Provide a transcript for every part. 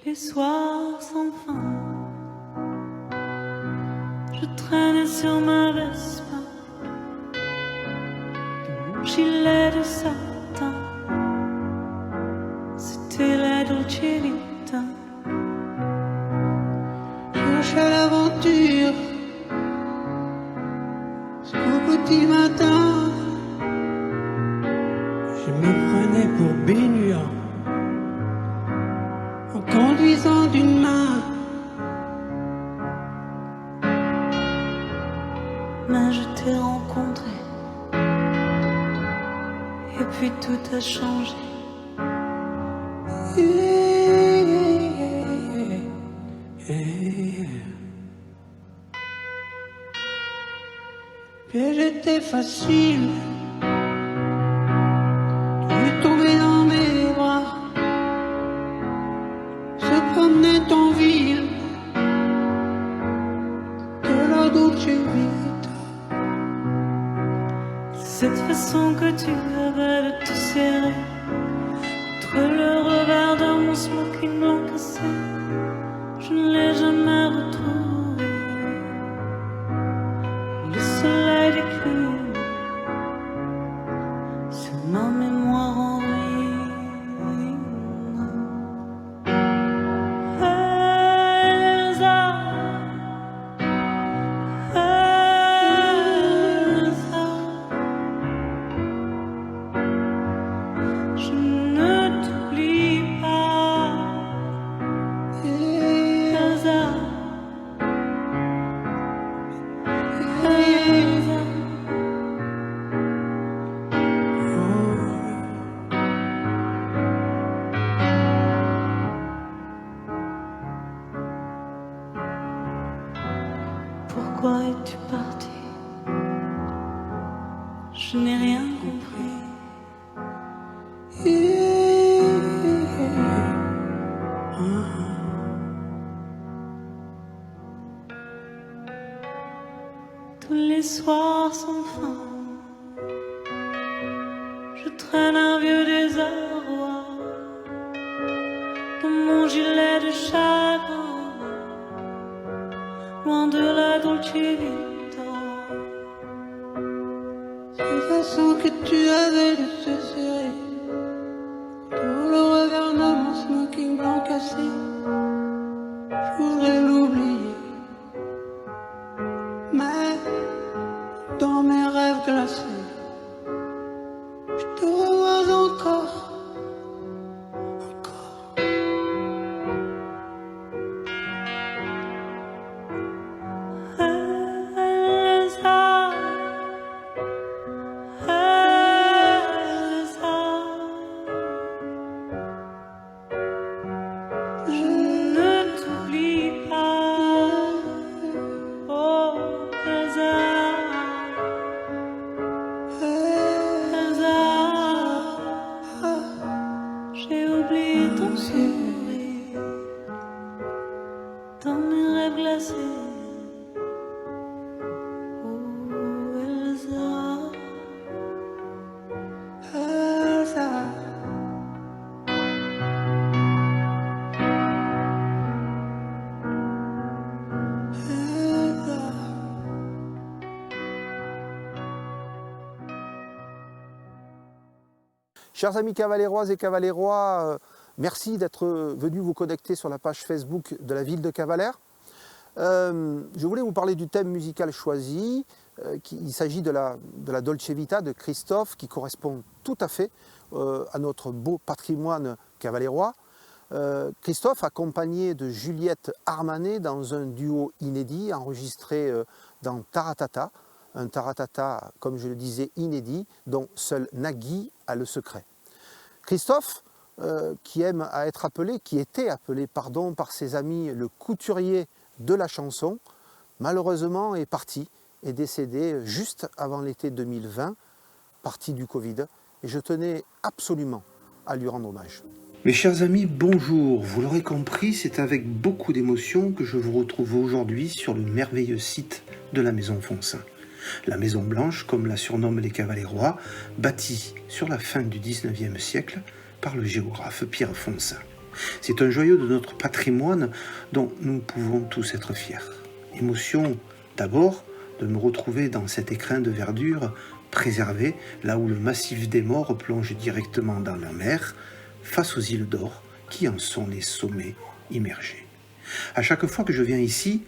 les soirs sans fin, je traînais sur ma Vespa, mon gilet de satin, c'était la Dolce Vita. Je cherchais l'aventure jusqu'au petit matin. Je me prenais pour baignant en conduisant d'une main. Mais je t'ai rencontré et puis tout a changé. Piège était facile, tu tombais dans mes bras, se promenait en ville, de la Dolce Vita. Cette façon que tu avais de te serrer entre le revers de mon smoking blanc cassé, je ne l'ai jamais retrouvé. Le soleil décline sur ma mémoire en ruine. Elsa, Elsa, je ne t'oublie pas. Elsa, Elsa. Pourquoi es-tu parti? Je n'ai rien compris. Tous les soirs sans fin, je traîne un vieux désarroi dans mon gilet de chagrin, loin de la Dolce Vita. Cette façon que tu avais de te serrer pour le revers de mon smoking blanc cassé, je voudrais l'oublier, mais dans mes rêves glacés, je te revois encore, encore. Elsa, Elsa, je ne t'oublie pas. Oh, Elsa, Elsa, j'ai oublié ton sourire dans mes rêves glacés. Oh, Elsa, Elsa. Chers amis cavaléroises et cavalérois, merci d'être venus vous connecter sur la page Facebook de la ville de Cavalère. Je voulais vous parler du thème musical choisi. Il s'agit de la Dolce Vita de Christophe, qui correspond tout à fait à notre beau patrimoine cavalérois. Christophe, accompagné de Juliette Armanet dans un duo inédit enregistré dans Taratata, un Taratata, comme je le disais, inédit, dont seul Nagui a le secret. Christophe, qui aime à être appelé, qui était appelé, pardon, par ses amis le couturier de la chanson, malheureusement est parti, est décédé juste avant l'été 2020, parti du Covid, et je tenais absolument à lui rendre hommage. Mes chers amis, bonjour. Vous l'aurez compris, c'est avec beaucoup d'émotion que je vous retrouve aujourd'hui sur le merveilleux site de la Maison Foncin. La Maison Blanche, comme la surnomment les Cavalérois, bâtie sur la fin du XIXe siècle par le géographe Pierre Foncin. C'est un joyau de notre patrimoine dont nous pouvons tous être fiers. Émotion d'abord de me retrouver dans cet écrin de verdure préservé, là où le massif des Morts plonge directement dans la mer, face aux îles d'Or qui en sont les sommets immergés. À chaque fois que je viens ici,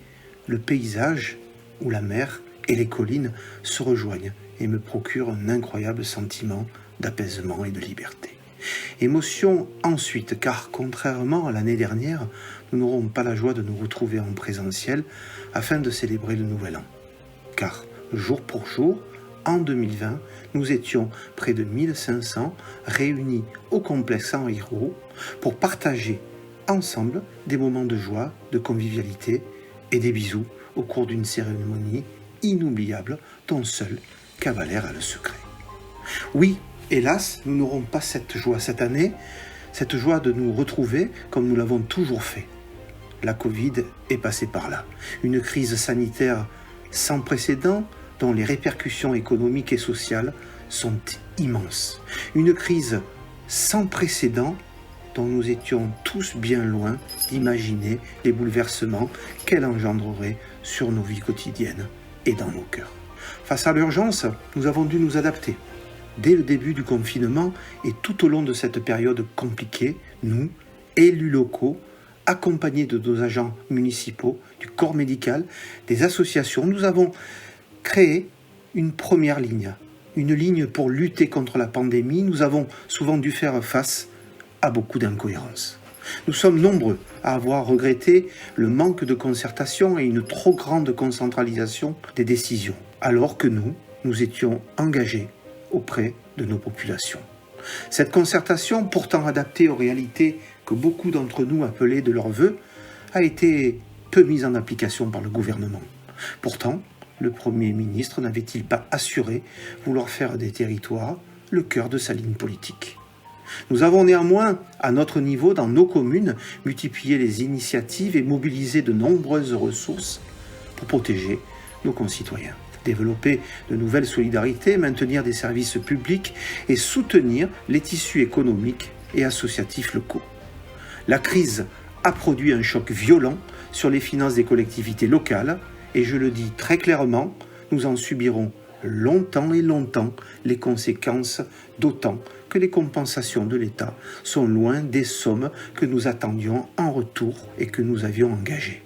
le paysage où la mer et les collines se rejoignent et me procurent un incroyable sentiment d'apaisement et de liberté. Émotion ensuite, car contrairement à l'année dernière, nous n'aurons pas la joie de nous retrouver en présentiel afin de célébrer le Nouvel An. Car jour pour jour, en 2020, nous étions près de 1500 réunis au complexe Henri Roux pour partager ensemble des moments de joie, de convivialité et des bisous au cours d'une cérémonie inoubliable dont seul Cavalère a le secret. Oui, hélas, nous n'aurons pas cette joie cette année, cette joie de nous retrouver comme nous l'avons toujours fait. La Covid est passée par là, une crise sanitaire sans précédent dont les répercussions économiques et sociales sont immenses. Une crise sans précédent dont nous étions tous bien loin d'imaginer les bouleversements qu'elle engendrerait sur nos vies quotidiennes et dans nos cœurs. Face à l'urgence, nous avons dû nous adapter. Dès le début du confinement et tout au long de cette période compliquée, nous, élus locaux, accompagnés de nos agents municipaux, du corps médical, des associations, nous avons créé une première ligne, une ligne pour lutter contre la pandémie. Nous avons souvent dû faire face à beaucoup d'incohérences. Nous sommes nombreux à avoir regretté le manque de concertation et une trop grande concentralisation des décisions, alors que nous étions engagés auprès de nos populations. Cette concertation, pourtant adaptée aux réalités que beaucoup d'entre nous appelaient de leurs vœux, a été peu mise en application par le gouvernement. Pourtant, le Premier ministre n'avait-il pas assuré vouloir faire des territoires le cœur de sa ligne politique ? Nous avons néanmoins, à notre niveau, dans nos communes, multiplié les initiatives et mobilisé de nombreuses ressources pour protéger nos concitoyens, développer de nouvelles solidarités, maintenir des services publics et soutenir les tissus économiques et associatifs locaux. La crise a produit un choc violent sur les finances des collectivités locales et je le dis très clairement, nous en subirons longtemps et longtemps les conséquences, d'autant que les compensations de l'État sont loin des sommes que nous attendions en retour et que nous avions engagées.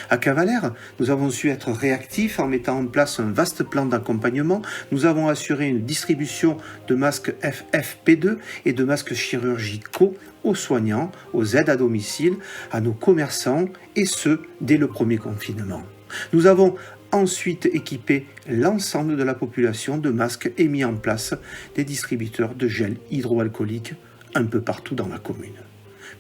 À Cavalère, nous avons su être réactifs en mettant en place un vaste plan d'accompagnement. Nous avons assuré une distribution de masques FFP2 et de masques chirurgicaux aux soignants, aux aides à domicile, à nos commerçants, et ce, dès le premier confinement. Nous avons ensuite équipé l'ensemble de la population de masques et mis en place des distributeurs de gel hydroalcoolique un peu partout dans la commune.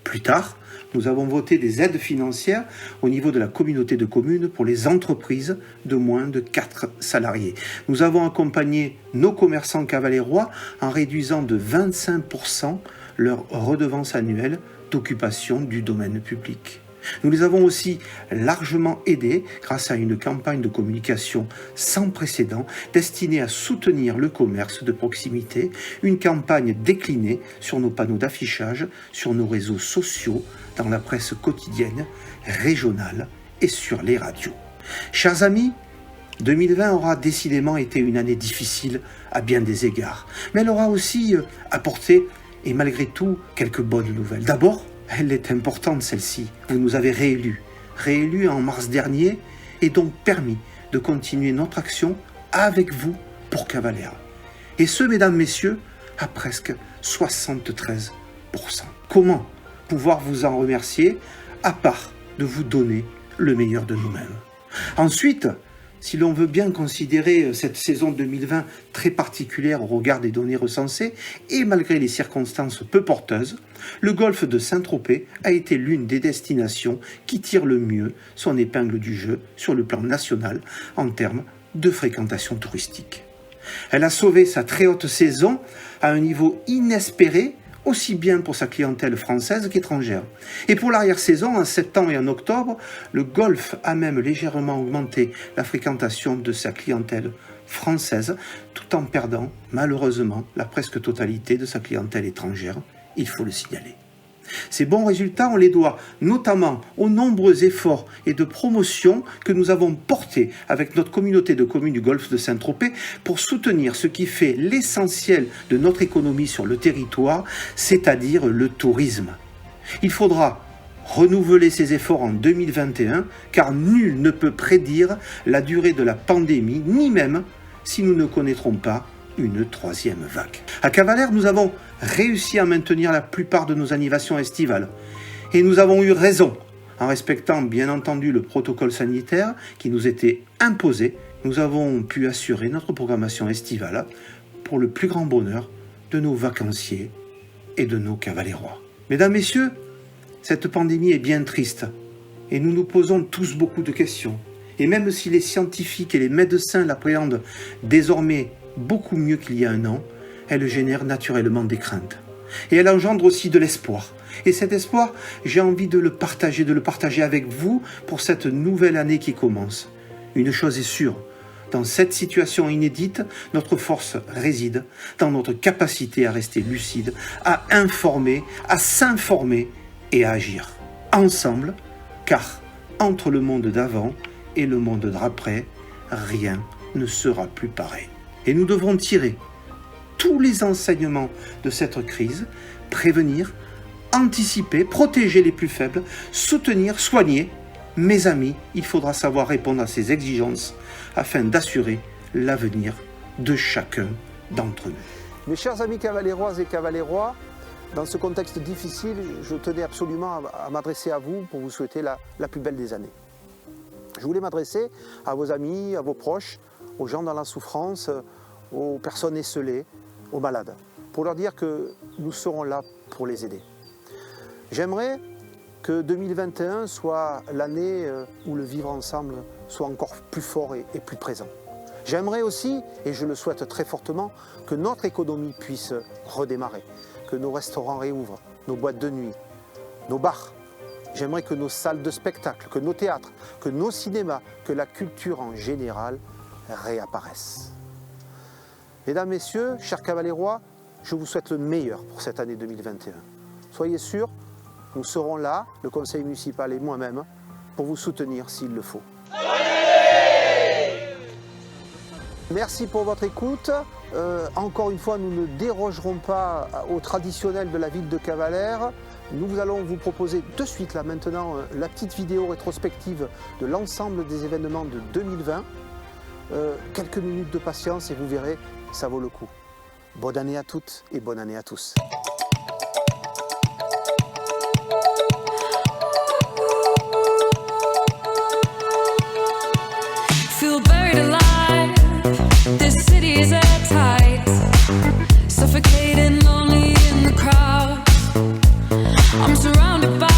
Plus tard, nous avons voté des aides financières au niveau de la communauté de communes pour les entreprises de moins de 4 salariés. Nous avons accompagné nos commerçants cavalérois en réduisant de 25% leur redevance annuelle d'occupation du domaine public. Nous les avons aussi largement aidés grâce à une campagne de communication sans précédent destinée à soutenir le commerce de proximité, une campagne déclinée sur nos panneaux d'affichage, sur nos réseaux sociaux, dans la presse quotidienne, régionale et sur les radios. Chers amis, 2020 aura décidément été une année difficile à bien des égards, mais elle aura aussi apporté, et malgré tout, quelques bonnes nouvelles. D'abord, elle est importante celle-ci. Vous nous avez réélus en mars dernier et donc permis de continuer notre action avec vous pour Cavalère. Et ce, mesdames, messieurs, à presque 73%. Comment pouvoir vous en remercier à part de vous donner le meilleur de nous-mêmes? Ensuite, si l'on veut bien considérer cette saison 2020 très particulière au regard des données recensées, et malgré les circonstances peu porteuses, le golfe de Saint-Tropez a été l'une des destinations qui tire le mieux son épingle du jeu sur le plan national en termes de fréquentation touristique. Elle a sauvé sa très haute saison à un niveau inespéré, aussi bien pour sa clientèle française qu'étrangère. Et pour l'arrière-saison, en septembre et en octobre, le golfe a même légèrement augmenté la fréquentation de sa clientèle française, tout en perdant malheureusement la presque totalité de sa clientèle étrangère, il faut le signaler. Ces bons résultats, on les doit notamment aux nombreux efforts et de promotion que nous avons portés avec notre communauté de communes du Golfe de Saint-Tropez pour soutenir ce qui fait l'essentiel de notre économie sur le territoire, c'est-à-dire le tourisme. Il faudra renouveler ces efforts en 2021, car nul ne peut prédire la durée de la pandémie, ni même si nous ne connaîtrons pas une troisième vague. À Cavalère, nous avons réussi à maintenir la plupart de nos animations estivales. Et nous avons eu raison. En respectant bien entendu le protocole sanitaire qui nous était imposé, nous avons pu assurer notre programmation estivale pour le plus grand bonheur de nos vacanciers et de nos cavalérois. Mesdames, Messieurs, cette pandémie est bien triste et nous nous posons tous beaucoup de questions. Et même si les scientifiques et les médecins l'appréhendent désormais beaucoup mieux qu'il y a un an, elle génère naturellement des craintes. Et elle engendre aussi de l'espoir. Et cet espoir, j'ai envie de le partager avec vous pour cette nouvelle année qui commence. Une chose est sûre, dans cette situation inédite, notre force réside dans notre capacité à rester lucide, à informer, à s'informer et à agir. Ensemble, car entre le monde d'avant et le monde d'après, rien ne sera plus pareil. Et nous devrons tirer tous les enseignements de cette crise, prévenir, anticiper, protéger les plus faibles, soutenir, soigner. Mes amis, il faudra savoir répondre à ces exigences afin d'assurer l'avenir de chacun d'entre nous. Mes chers amis cavaléroises et cavalérois, dans ce contexte difficile, je tenais absolument à m'adresser à vous pour vous souhaiter la plus belle des années. Je voulais m'adresser à vos amis, à vos proches, aux gens dans la souffrance, aux personnes esseulées, aux malades, pour leur dire que nous serons là pour les aider. J'aimerais que 2021 soit l'année où le vivre ensemble soit encore plus fort et plus présent. J'aimerais aussi, et je le souhaite très fortement, que notre économie puisse redémarrer, que nos restaurants réouvrent, nos boîtes de nuit, nos bars. J'aimerais que nos salles de spectacle, que nos théâtres, que nos cinémas, que la culture en général réapparaissent. Mesdames, Messieurs, chers cavalérois, je vous souhaite le meilleur pour cette année 2021. Soyez sûrs, nous serons là, le conseil municipal et moi-même, pour vous soutenir s'il le faut. Merci pour votre écoute. Encore une fois, nous ne dérogerons pas au traditionnel de la ville de Cavalère. Nous allons vous proposer de suite, là maintenant, la petite vidéo rétrospective de l'ensemble des événements de 2020. Quelques minutes de patience et vous verrez, ça vaut le coup. Bonne année à toutes et bonne année à tous. Feel buried alive. This city is airtight. Suffocating, lonely in the crowd. I'm surrounded by